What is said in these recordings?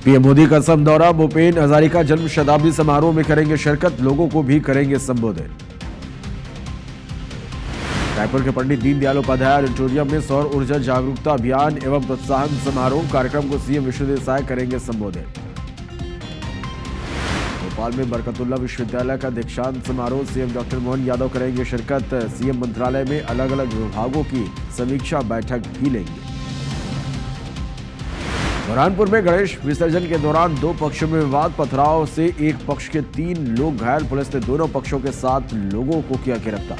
PM Modi का असम दौरा, भूपेन हजारिका जन्म शताब्दी समारोह में करेंगे शिरकत, लोगों को भी करेंगे संबोधित। रायपुर के पंडित दीनदयाल उपाध्याय ऑडिटोरियम में सौर ऊर्जा जागरूकता अभियान एवं प्रोत्साहन समारोह, कार्यक्रम को सीएम विष्णुदेव साय करेंगे संबोधित। भोपाल में बरकतुल्ला विश्वविद्यालय का दीक्षांत समारोह, सीएम डॉक्टर मोहन यादव करेंगे शिरकत, सीएम मंत्रालय में अलग अलग विभागों की समीक्षा बैठक भी लेंगे। बुरहानपुर में गणेश विसर्जन के दौरान दो पक्षों में विवाद, पथराव से एक पक्ष के 3 लोग घायल, पुलिस ने दोनों पक्षों के 7 लोगों को किया गिरफ्तार।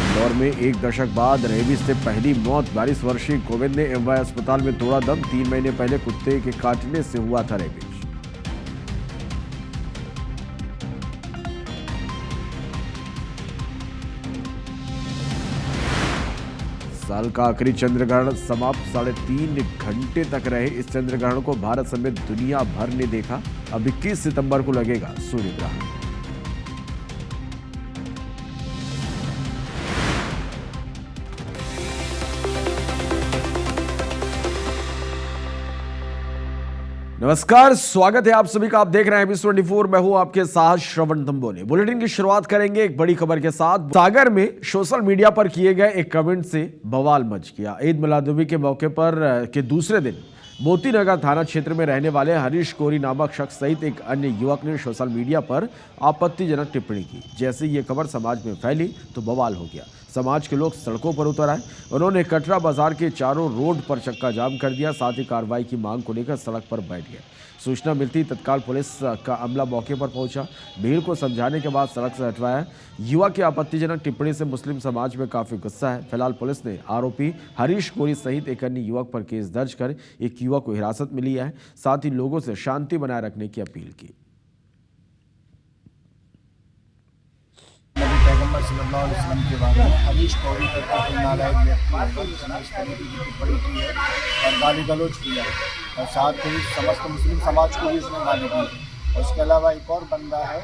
इंदौर में 1 दशक बाद रेबीज से पहली मौत, 22 वर्षीय गोविंद ने एमवाय अस्पताल में तोड़ा दम, 3 महीने पहले कुत्ते के काटने से हुआ था रेबीज। साल का आखिरी चंद्रग्रहण समाप्त, 3.5 घंटे तक रहे इस चंद्रग्रहण को भारत समेत दुनिया भर ने देखा। अब 21 सितंबर को लगेगा सूर्य ग्रहण। नमस्कार, स्वागत है आप सभी का। आप देख रहे हैं एबी24। मैं हूं आपके साथ श्रवण तंबोले। बुलेटिन की शुरुआत करेंगे एक बड़ी खबर के साथ। सागर में सोशल मीडिया पर किए गए एक कमेंट से बवाल मच गया। ईद मिलादुन्नबी के मौके पर के दूसरे दिन मोतीनगर थाना क्षेत्र में रहने वाले हरीश कोरी नामक शख्स सहित एक अन्य युवक ने सोशल मीडिया पर आपत्तिजनक टिप्पणी की। जैसे ये खबर समाज में फैली तो बवाल हो गया। समाज के लोग सड़कों पर उतर आए। उन्होंने कटरा बाजार के चारों रोड पर चक्का जाम कर दिया, साथ ही कार्रवाई की मांग को लेकर सड़क पर बैठ गए। सूचना मिलती तत्काल पुलिस का अमला मौके पर पहुंचा। भीड़ को समझाने के बाद सड़क से हटवाया। युवा की आपत्तिजनक टिप्पणी से मुस्लिम समाज में काफी गुस्सा है। फिलहाल पुलिस ने आरोपी हरीश कोरी सहित एक अन्य युवक पर केस दर्ज कर एक युवक को हिरासत में लिया है। साथ ही लोगों से शांति बनाए रखने की अपील की। पैगंबर सल्लल्लाहु अलैहि वसल्लम के बारे में हरीश कोरी करके कोई नालायक व्यक्ति होगा जिसने इस तरीके की टिप्पणी की है और गाली गलौज किया है और साथ ही समस्त मुस्लिम समाज को भी उसने गाली दी है। और उसके अलावा एक और बंदा है,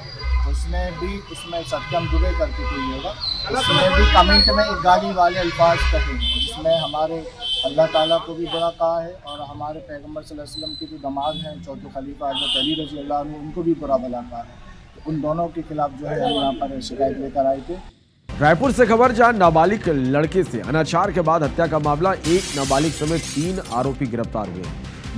उसने भी उसमें सत्यम दुबे करके कोई होगा, उसने भी कमेंट में एक गाली वाले अल्फाज कहे जिसमें हमारे अल्लाह ताला को भी बुरा कहा है और हमारे पैगंबर सल्लल्लाहु अलैहि वसल्लम के जो दामाद हैं चौथे खलीफा हज़रत अली रज़ी अल्लाह अन्हु उनको भी बुरा भला कहा है। उन दोनों के खिलाफ जो है हम यहाँ पर शिकायत लेकर आए थे। रायपुर से खबर, जहां नाबालिग लड़के से अनाचार के बाद हत्या का मामला, एक नाबालिग समेत 3 आरोपी गिरफ्तार हुए।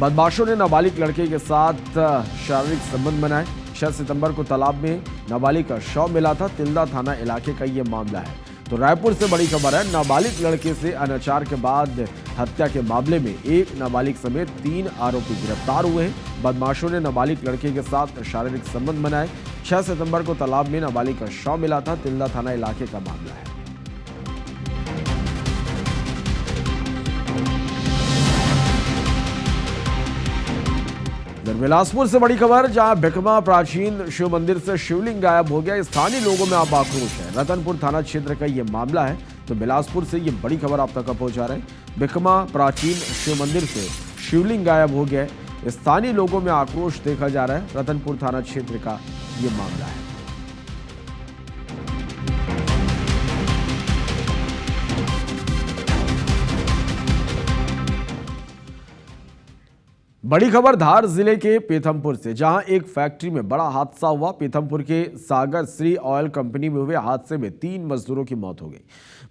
बदमाशों ने नाबालिग लड़के के साथ शारीरिक संबंध बनाए। 6 सितंबर को तालाब में नाबालिग का शव मिला था। तिल्दा थाना इलाके का ये मामला है। तो रायपुर से बड़ी खबर है, नाबालिग लड़के से अनाचार के बाद हत्या के मामले में एक नाबालिग समेत 3 आरोपी गिरफ्तार हुए हैं। बदमाशों ने नाबालिग लड़के के साथ शारीरिक संबंध बनाए। 6 सितंबर को तालाब में नाबालिग का शव मिला था। तिल्दा थाना इलाके का मामला है। बिलासपुर से बड़ी खबर, जहां भिकमा प्राचीन शिव मंदिर से शिवलिंग गायब हो गया। स्थानीय लोगों में अब आक्रोश है। रतनपुर थाना क्षेत्र का ये मामला है। तो बिलासपुर से ये बड़ी खबर आप तक पहुंचा रहे हैं। भिकमा प्राचीन शिव मंदिर से शिवलिंग गायब हो गया। स्थानीय लोगों में आक्रोश देखा जा रहा है। रतनपुर थाना क्षेत्र का ये मामला है। बड़ी खबर धार जिले के पीथमपुर से, जहां एक फैक्ट्री में बड़ा हादसा हुआ। पीथमपुर के सागर श्री ऑयल कंपनी में हुए हादसे में 3 मजदूरों की मौत हो गई।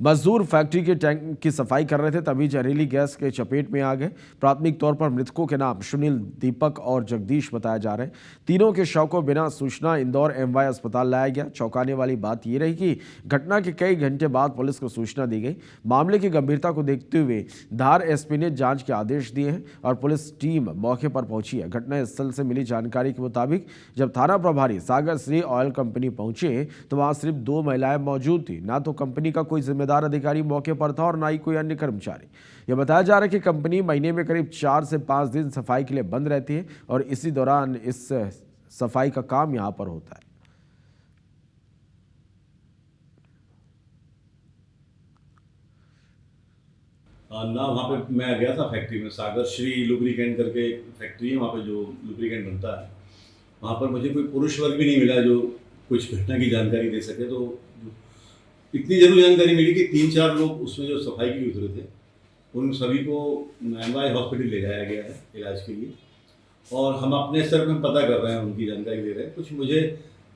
मजदूर फैक्ट्री के टैंक की सफाई कर रहे थे, तभी जहरीली गैस के चपेट में आ गए। प्राथमिक तौर पर मृतकों के नाम सुनील, दीपक और जगदीश बताया जा रहे हैं। तीनों के शव को बिना सूचना इंदौर एमवाय अस्पताल लाया गया। चौंकाने वाली बात यह रही कि घटना के कई घंटे बाद पुलिस को सूचना दी गई। मामले की गंभीरता को देखते हुए धार एसपी ने जांच के आदेश दिए हैं और पुलिस टीम मौके पर पहुंची है। घटनास्थल से मिली जानकारी के मुताबिक जब थाना प्रभारी सागर श्री ऑयल कंपनी पहुंचे तो वहां सिर्फ 2 महिलाएं मौजूद थी। ना तो कंपनी का कोई जिम्मेदार अधिकारी मौके पर था और ना ही कोई अन्य कर्मचारी। यह बताया जा रहा है कि कंपनी महीने में करीब 4 से 5 दिन सफाई के लिए बंद रहती है और इसी दौरान इस सफाई का काम यहां पर होता है। ना वहाँ पे मैं गया था फैक्ट्री में, सागर श्री लुब्रिकेंट करके फैक्ट्री है, वहाँ पे जो लुब्रिकेंट बनता है, वहाँ पर मुझे कोई पुरुष वर्ग भी नहीं मिला जो कुछ घटना की जानकारी दे सके। तो इतनी जरूर जानकारी मिली कि 3-4 लोग उसमें जो सफाई के लिए उतरे थे उन सभी को एमवाई हॉस्पिटल ले जाया गया है इलाज के लिए, और हम अपने स्तर पर पता कर रहे हैं, उनकी जानकारी ले रहे हैं। कुछ मुझे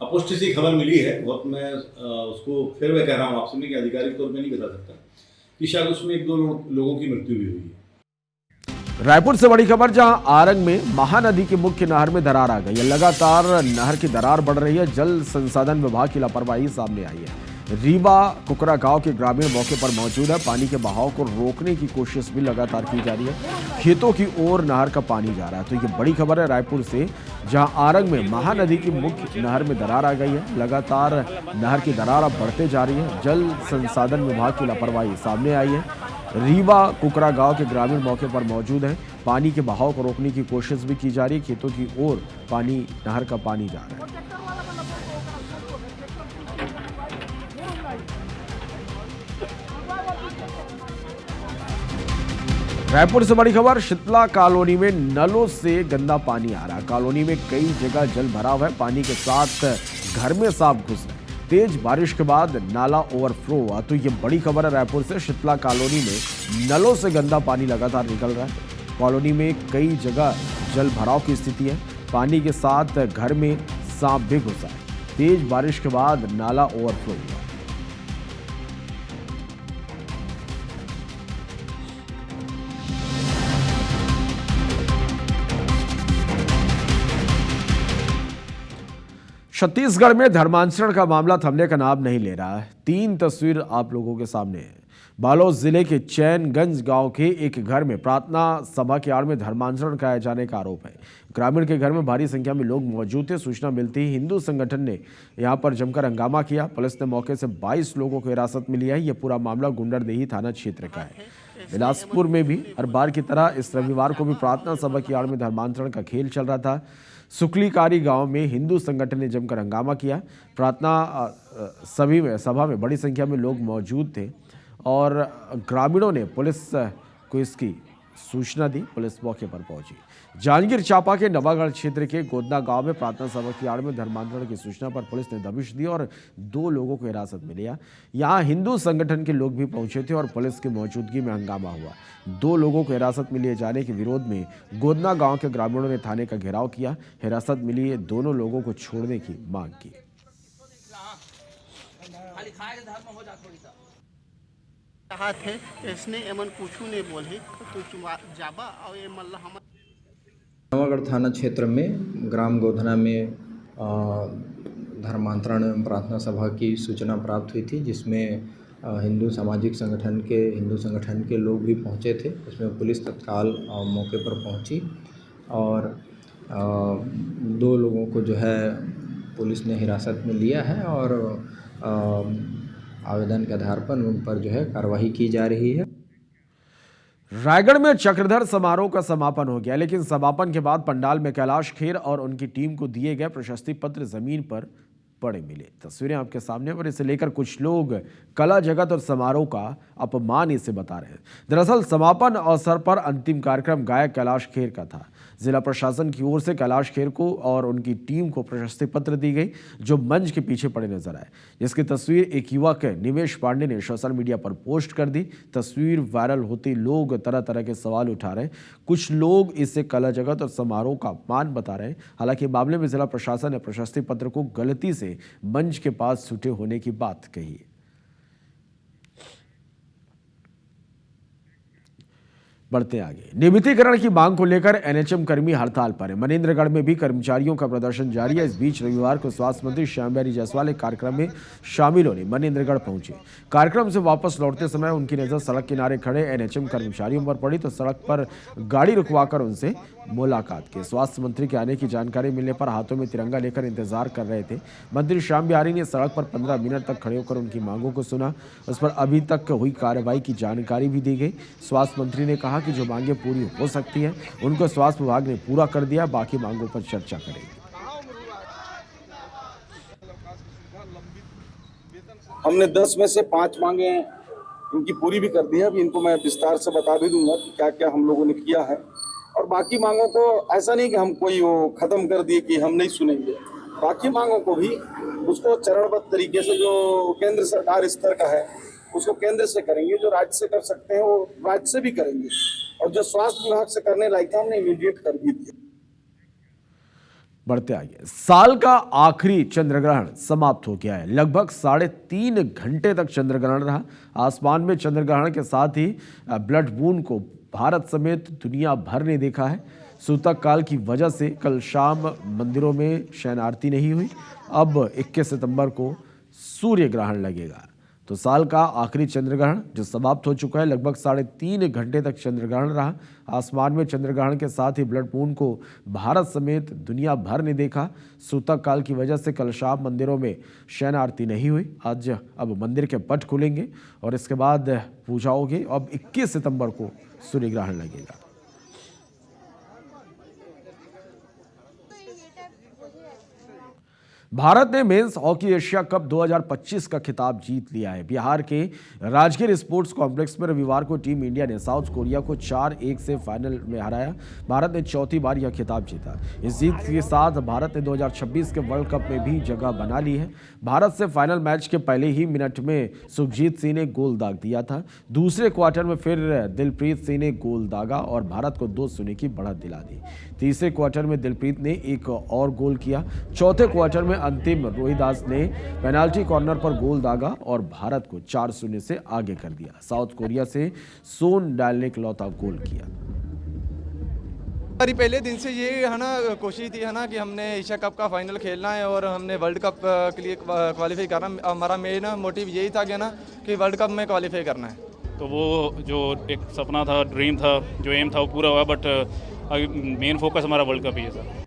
अपुष्टि सी खबर मिली है, बहुत मैं उसको फिर मैं कह रहा हूँ आपसे, मैं कि आधिकारिक तौर पर नहीं बता सकता कि शायद उसमें 1-2 लोगों की मृत्यु भी हुई है। रायपुर से बड़ी खबर, जहां आरंग में महानदी की मुख्य नहर में दरार आ गई है। लगातार नहर की दरार बढ़ रही है। जल संसाधन विभाग की लापरवाही सामने आई है। रीवा कुकरा गांव के ग्रामीण मौके पर मौजूद है। पानी के बहाव को रोकने की कोशिश भी लगातार की जा रही है। खेतों की ओर नहर का पानी जा रहा है। तो ये बड़ी खबर है रायपुर से, जहां आरंग में महानदी की मुख्य नहर में दरार आ गई है। लगातार नहर की दरार अब बढ़ते जा रही है। जल संसाधन विभाग की लापरवाही सामने आई है। रीवा कुकरा गांव के ग्रामीण मौके पर मौजूद हैं। पानी के बहाव को रोकने की कोशिश भी की जा रही है। खेतों की ओर पानी, नहर का पानी जा रहा है। रायपुर से बड़ी खबर, शीतला कॉलोनी में नलों से गंदा पानी आ रहा है। कॉलोनी में कई जगह जल भराव है। पानी के साथ घर में सांप घुस रहे। तेज बारिश के बाद नाला ओवरफ्लो हुआ। तो ये बड़ी खबर है रायपुर से। शीतला कॉलोनी में नलों से गंदा पानी लगातार निकल रहा है। कॉलोनी में कई जगह जल भराव की स्थिति है। पानी के साथ घर में सांप भी घुसा है। तेज बारिश के बाद नाला ओवरफ्लो हुआ। छत्तीसगढ़ में धर्मांतरण का मामला थमने का नाम नहीं ले रहा है। 3 तस्वीर आप लोगों के सामने है। बालोद जिले के चैनगंज गांव के एक घर में प्रार्थना सभा की आड़ में धर्मांतरण कराए जाने का आरोप है। ग्रामीण के घर में भारी संख्या में लोग मौजूद थे। सूचना मिलती ही हिंदू संगठन ने यहां पर जमकर हंगामा किया। पुलिस ने मौके से 22 लोगों को हिरासत में लिया है। यह पूरा मामला गुंडरदेही थाना क्षेत्र का है। बिलासपुर में भी हर बार की तरह इस रविवार को भी प्रार्थना सभा की आड़ में धर्मांतरण का खेल चल रहा था। सुकलीकारी गांव में हिंदू संगठन ने जमकर हंगामा किया। प्रार्थना सभा में बड़ी संख्या में लोग मौजूद थे और ग्रामीणों ने पुलिस को इसकी सूचना दी। पुलिस मौके पर पहुंची। जांजगीर चांपा के नवागढ़ क्षेत्र के गोदना गांव में प्रार्थना सभा की आड़ में धर्मांतरण की सूचना पर पुलिस ने दबिश दी और 2 लोगों को हिरासत में लिया। यहां हिंदू संगठन के लोग भी पहुंचे थे और पुलिस की मौजूदगी में हंगामा हुआ। 2 लोगों को हिरासत में लिए जाने के विरोध में गोदना गांव के ग्रामीणों ने थाने का घेराव किया। हिरासत में लिए दोनों लोगों को छोड़ने की मांग की। कहा थे इसने एमन कुछ नहीं बोले तो जाबा और ये मल्ला हम नवागढ़ थाना क्षेत्र में ग्राम गोधना में धर्मांतरण एवं प्रार्थना सभा की सूचना प्राप्त हुई थी, जिसमें हिंदू संगठन के लोग भी पहुंचे थे। उसमें पुलिस तत्काल मौके पर पहुंची और 2 लोगों को जो है पुलिस ने हिरासत में लिया है और आवेदन के आधार पर उन पर जो है कार्रवाई की जा रही है। रायगढ़ में चक्रधर समारोह का समापन हो गया, लेकिन समापन के बाद पंडाल में कैलाश खेर और उनकी टीम को दिए गए प्रशस्ति पत्र जमीन पर पड़े मिले। तस्वीरें आपके सामने पर इसे लेकर कुछ लोग कला जगत और समारोह का अपमान इसे बता रहे हैं। दरअसल समापन अवसर पर अंतिम कार्यक्रम गायक कैलाश खेर का था। जिला प्रशासन की ओर से कैलाश खेर को और उनकी टीम को प्रशस्ति पत्र दी गई, जो मंच के पीछे पड़े नजर आए, जिसकी तस्वीर एक युवक निमेश पांडे ने सोशल मीडिया पर पोस्ट कर दी। तस्वीर वायरल होती लोग तरह तरह के सवाल उठा रहे हैं। कुछ लोग इसे कला जगत और समारोह का अपमान बता रहे हैं। हालांकि मामले में जिला प्रशासन ने प्रशस्ति पत्र को गलती से मंच के पास छूटे होने की बात कही है। बढ़ते आगे, नियमितीकरण की मांग को लेकर एनएचएम कर्मी हड़ताल पर है। मनेंद्रगढ़ में भी कर्मचारियों का प्रदर्शन जारी है। इस बीच रविवार को स्वास्थ्य मंत्री श्याम बिहारी जायसवाल एक कार्यक्रम में शामिल होने मनेंद्रगढ़ पहुंचे। कार्यक्रम से वापस लौटते समय उनकी नजर सड़क किनारे खड़े एनएचएम कर्मचारियों पर पड़ी, तो सड़क पर गाड़ी रुकवाकर उनसे मुलाकात की। स्वास्थ्य मंत्री के आने की जानकारी मिलने पर हाथों में तिरंगा लेकर इंतजार कर रहे थे। मंत्री श्याम बिहारी ने सड़क पर 15 मिनट तक खड़े होकर उनकी मांगों को सुना। उस पर अभी तक हुई कार्रवाई की जानकारी भी दी गई। स्वास्थ्य मंत्री ने कहा कि जो मांगे पूरी हो सकती है उनको स्वास्थ्य विभाग ने पूरा कर दिया, बाकी मांगों पर चर्चा करेगी। हमने 10 में से 5 मांगे इनकी पूरी भी कर दी है। अभी इनको मैं विस्तार से बता भी दूंगा कि क्या क्या हम लोगों ने किया है, और बाकी मांगों को ऐसा नहीं कि हम कोई वो खत्म कर दिए कि हम नहीं सुनेंगे। बाकी मांगों को भी उसको चरणबद्ध तरीके से जो केंद्र सरकार स्तर का है उसको केंद्र से करेंगे, जो राज्य से कर सकते हैं वो राज्य से भी करेंगे, और जो स्वास्थ्य विभाग से करने लायक था हमने इमीडिएट कर भी दिया। बढ़ते आगे, साल का आखिरी चंद्रग्रहण समाप्त हो गया है। लगभग 3.5 घंटे तक चंद्रग्रहण रहा। आसमान में चंद्रग्रहण के साथ ही ब्लड मून को भारत समेत दुनिया भर ने देखा है। सूतक काल की वजह से कल शाम मंदिरों में शयन आरती नहीं हुई। अब 21 सितंबर को सूर्य ग्रहण लगेगा। तो साल का आखिरी चंद्रग्रहण जो समाप्त हो चुका है, लगभग 3.5 घंटे तक चंद्रग्रहण रहा। आसमान में चंद्रग्रहण के साथ ही ब्लड मून को भारत समेत दुनिया भर ने देखा। सूतक काल की वजह से कल शाम मंदिरों में शयन आरती नहीं हुई। आज अब मंदिर के पट खुलेंगे और इसके बाद पूजा होगी। अब 21 सितंबर को सूर्य ग्रहण लगेगा। भारत ने मेंस हॉकी एशिया कप 2025 का खिताब जीत लिया है। बिहार के राजगीर स्पोर्ट्स कॉम्प्लेक्स में रविवार को टीम इंडिया ने साउथ कोरिया को 4-1 से फाइनल में हराया। भारत ने चौथी बार यह खिताब जीता। इस जीत के साथ भारत ने 2026 के वर्ल्ड कप में भी जगह बना ली है। भारत से फाइनल मैच के पहले ही मिनट में सुखजीत सिंह ने गोल दाग दिया था। दूसरे क्वार्टर में फिर दिलप्रीत सिंह ने गोल दागा और भारत को 2-0 की बढ़त दिला दी। तीसरे क्वार्टर में दिलप्रीत ने एक और गोल किया। चौथे क्वार्टर में अंतिम रोहिदास ने पेनाल्टी कॉर्नर पर गोल दागा और भारत को 4-0 से आगे कर दिया। साउथ कोरिया से सोन डायल ने इकलौता गोल किया। हमारी पहले दिन से ये है ना कोशिश थी है ना कि हमने एशिया कप का फाइनल खेलना है और हमने वर्ल्ड कप के लिए क्वालिफाई करना। हमारा मेन मोटिव यही था कि वर्ल्ड कप में क्वालिफाई करना है। तो वो जो एक सपना था, ड्रीम था, जो एम था वो पूरा हुआ, बट मेन फोकस हमारा वर्ल्ड कप ही है सर।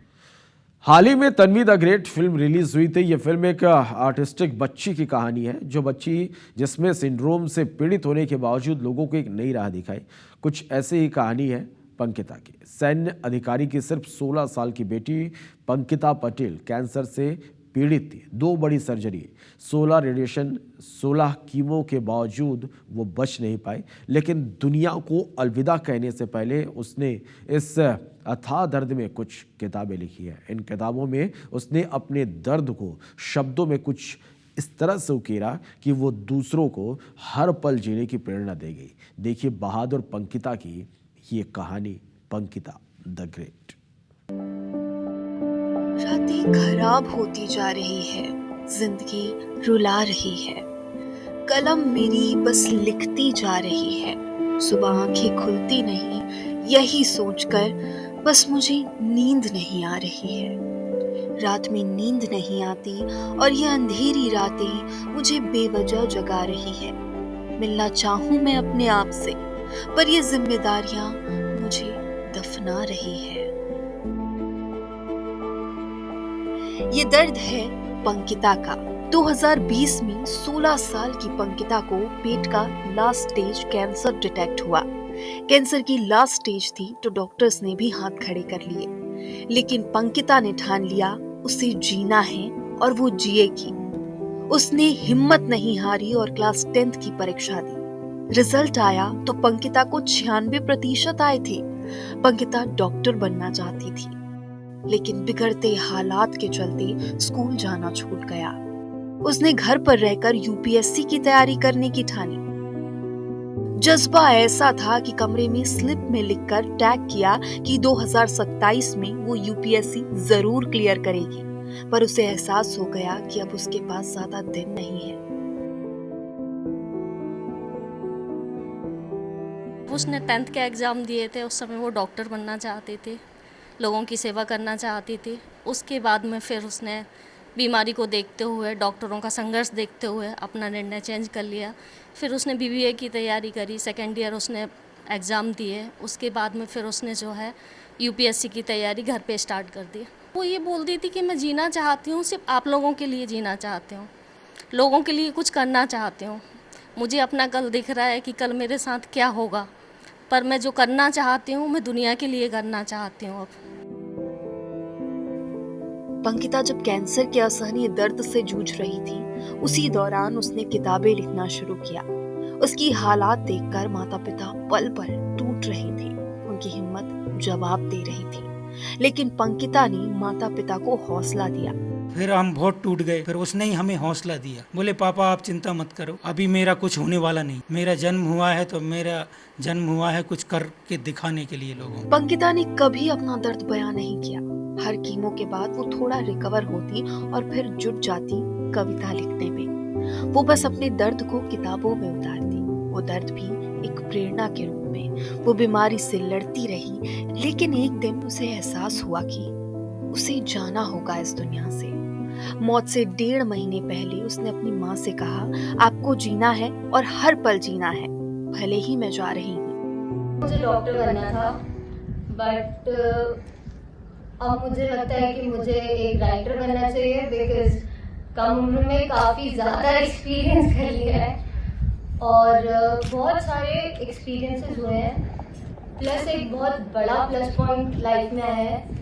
हाल ही में Tanvi the great film release हुई थी। ये फिल्म एक आर्टिस्टिक बच्ची की कहानी है, जो बच्ची जिसमें सिंड्रोम से पीड़ित होने के बावजूद लोगों को एक नई राह दिखाई। कुछ ऐसे ही कहानी है पंकिता की। सैन्य अधिकारी की सिर्फ 16 साल की बेटी पंकिता पटेल कैंसर से पीड़ित थी। 2 बड़ी सर्जरी, 16 रेडिएशन, 16 कीमो के बावजूद वो बच नहीं पाई। लेकिन दुनिया को अलविदा कहने से पहले उसने इस अथाह दर्द में कुछ किताबें लिखी है। इन किताबों में उसने अपने दर्द को शब्दों में कुछ इस तरह से उकेरा कि वो दूसरों को हर पल जीने की प्रेरणा दे गई। देखिए बहादुर पंकिता की ये कहानी, पंकिता द ग्रेट। रातें खराब होती जा रही है, जिंदगी रुला रही है, कलम मेरी बस लिखती जा रही है। सुबह आंखें खुलती नहीं, यही सोचकर बस मुझे नींद नहीं आ रही है। रात में नींद नहीं आती और ये अंधेरी रातें मुझे बेवजह जगा रही है। मिलना चाहूं मैं अपने आप से, पर ये जिम्मेदारियां मुझे दफना रही है। ये दर्द है पंकिता का। 2020 में 16 साल की पंकिता को पेट का लास्ट स्टेज कैंसर डिटेक्ट हुआ। कैंसर की लास्ट स्टेज थी तो डॉक्टर्स ने भी हाथ खड़े कर लिए, लेकिन पंकिता ने ठान लिया उसे जीना है और वो जिएगी। उसने हिम्मत नहीं हारी और क्लास 10th की परीक्षा दी। रिजल्ट आया तो पंकिता को 96% आए थे। पंकिता डॉक्टर बनना चाहती थी, लेकिन बिगड़ते हालात के चलते स्कूल जाना छूट गया। उसने घर पर रहकर यूपीएससी की तैयारी करने की ठानी। जज्बा ऐसा था कि कमरे में स्लिप में लिखकर टैग किया कि 2027 में वो यूपीएससी जरूर क्लियर करेगी, पर उसे एहसास हो गया कि अब उसके पास ज्यादा दिन नहीं है। उसने 10th के एग्ज़ाम दिए थे। उस समय वो डॉक्टर बनना चाहती थी, लोगों की सेवा करना चाहती थी। उसके बाद में फिर उसने बीमारी को देखते हुए, डॉक्टरों का संघर्ष देखते हुए अपना निर्णय चेंज कर लिया। फिर उसने बीबीए की तैयारी करी, 2nd ईयर उसने एग्ज़ाम दिए। उसके बाद में फिर उसने जो है यूपीएससी की तैयारी घर पे स्टार्ट कर दी। वो ये बोलती थी कि मैं जीना चाहती हूँ, सिर्फ आप लोगों के लिए जीना चाहती हूँ, लोगों के लिए कुछ करना चाहती हूँ। मुझे अपना कल दिख रहा है कि कल मेरे साथ क्या होगा, पर मैं जो करना चाहती हूँ मैं दुनिया के लिए करना चाहती हूँ। अब पंकिता जब कैंसर के असहनीय दर्द से जूझ रही थी, उसी दौरान उसने किताबें लिखना शुरू किया। उसकी हालात देखकर माता पिता पल पल टूट रहे थे, उनकी हिम्मत जवाब दे रही थी, लेकिन पंकिता ने माता पिता को हौसला दिया। फिर हम बहुत टूट गए। फिर उसने ही हमें हौसला दिया, बोले पापा आप चिंता मत करो, अभी मेरा कुछ होने वाला नहीं, मेरा जन्म हुआ है तो मेरा जन्म हुआ है कुछ करके दिखाने के लिए लोगों। पंकिता ने कभी अपना दर्द बयां नहीं किया। हर कीमो के बाद वो थोड़ा रिकवर होती और फिर जुट जाती कविता लिखने में। वो बस अपने दर्द को किताबों में उतारती, वो दर्द भी एक प्रेरणा के रूप में। वो बीमारी से लड़ती रही, लेकिन एक दिन उसे एहसास हुआ कि उसे जाना होगा इस दुनिया से। मौत से 1.5 महीने पहले उसने अपनी माँ से कहा, आपको जीना है और हर पल जीना है, भले ही मैं जा रही हूँ। मुझे डॉक्टर बनना था, बट अब मुझे लगता है कि मुझे एक राइटर बनना चाहिए, बिकॉज कम उम्र में काफ़ी ज़्यादा एक्सपीरियंस कर लिया है और बहुत सारे एक्सपीरियंसेस हुए हैं। प्लस एक बहुत बड़ा प्लस पॉइंट लाइफ में आया है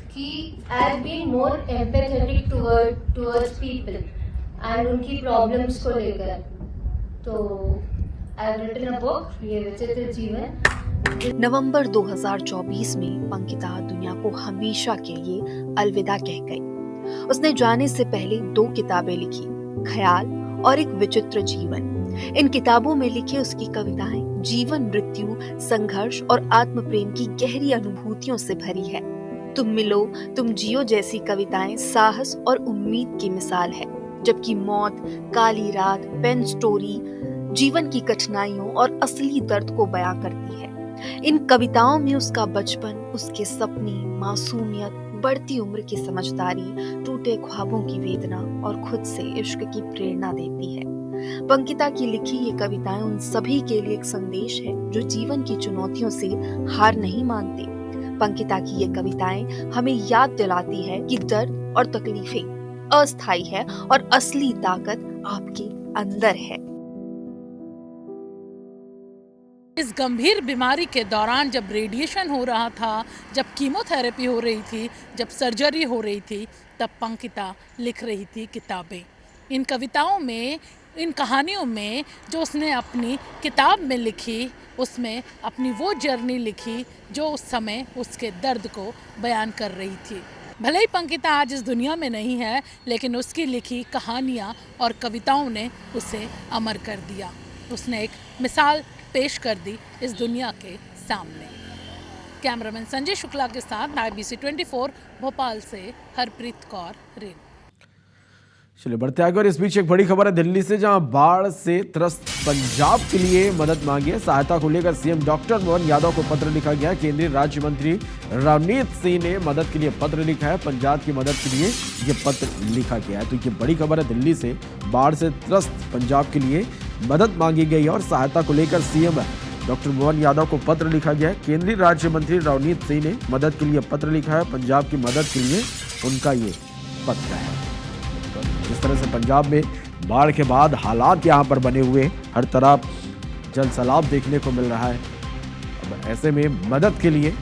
कि I have been more empathetic towards people and उनकी प्रॉब्लम्स को लेकर। तो I have written a book, ये विचित्र जीवन। नवंबर 2024 में पंकिता दुनिया को हमेशा के लिए अलविदा कह गई। उसने जाने से पहले 2 किताबें लिखी, ख्याल और एक विचित्र जीवन। इन किताबों में लिखी उसकी कविताएं जीवन, मृत्यु, संघर्ष और आत्म प्रेम की गहरी अनुभूतियों से भरी है। तुम मिलो तुम जियो जैसी कविताएं साहस और उम्मीद की मिसाल है, जबकि मौत, काली रात, पेन स्टोरी जीवन की कठिनाइयों और असली दर्द को बयां करती है। इन कविताओं में उसका बचपन, उसके सपने, मासूमियत, बढ़ती उम्र की समझदारी, टूटे ख्वाबों की वेदना और खुद से इश्क की प्रेरणा देती है। पंकिता की लिखी ये कविताएं उन सभी के लिए एक संदेश है जो जीवन की चुनौतियों से हार नहीं मानते। पंकिता की ये कविताएं हमें याद दिलाती है कि दर्द और तकलीफें अस्थायी है और असली ताकत आपके अंदर है। इस गंभीर बीमारी के दौरान जब रेडिएशन हो रहा था, जब कीमोथेरेपी हो रही थी, जब सर्जरी हो रही थी, तब पंकिता लिख रही थी किताबें। इन कविताओं में, इन कहानियों में जो उसने अपनी किताब में लिखी, उसमें अपनी वो जर्नी लिखी जो उस समय उसके दर्द को बयान कर रही थी। भले ही पंकिता आज इस दुनिया में नहीं है, लेकिन उसकी लिखी कहानियाँ और कविताओं ने उसे अमर कर दिया। उसने एक मिसाल पेश कर दी इस दुनिया के सामने। कैमरामैन संजय शुक्ला के साथ IBC 24 भोपाल से हरप्रीत कौर रेन। चलिए बढ़ते आगे, और इस बीच एक बड़ी खबर है दिल्ली से, जहां बाढ़ से त्रस्त पंजाब के लिए मदद मांगी है। सहायता को लेकर सीएम डॉक्टर मोहन यादव को पत्र लिखा गया है। केंद्रीय राज्य मंत्री रवनीत सिंह ने मदद के लिए पत्र लिखा है। पंजाब की मदद के लिए ये पत्र लिखा गया है। तो ये बड़ी खबर है दिल्ली से, बाढ़ से त्रस्त पंजाब के लिए मदद मांगी गई है और सहायता को लेकर सीएम डॉक्टर मोहन यादव को पत्र लिखा गया है। केंद्रीय राज्य मंत्री रवनीत सिंह ने मदद के लिए पत्र लिखा है। पंजाब की मदद के लिए उनका ये पत्र है। जिस तरह से पंजाब में बाढ़ के बाद हालात यहाँ पर बने हुए, हर तरफ जल सैलाब देखने को मिल रहा है। अब ऐसे में मदद के लिए,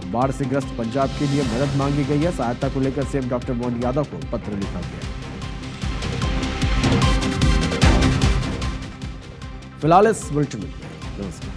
बाढ़ से ग्रस्त पंजाब के लिए मदद मांगी गई है। सहायता को लेकर सीएम डॉक्टर मोहन यादव को पत्र लिखा गया है। फिलहाल इस बुलेटिन में नमस्कार।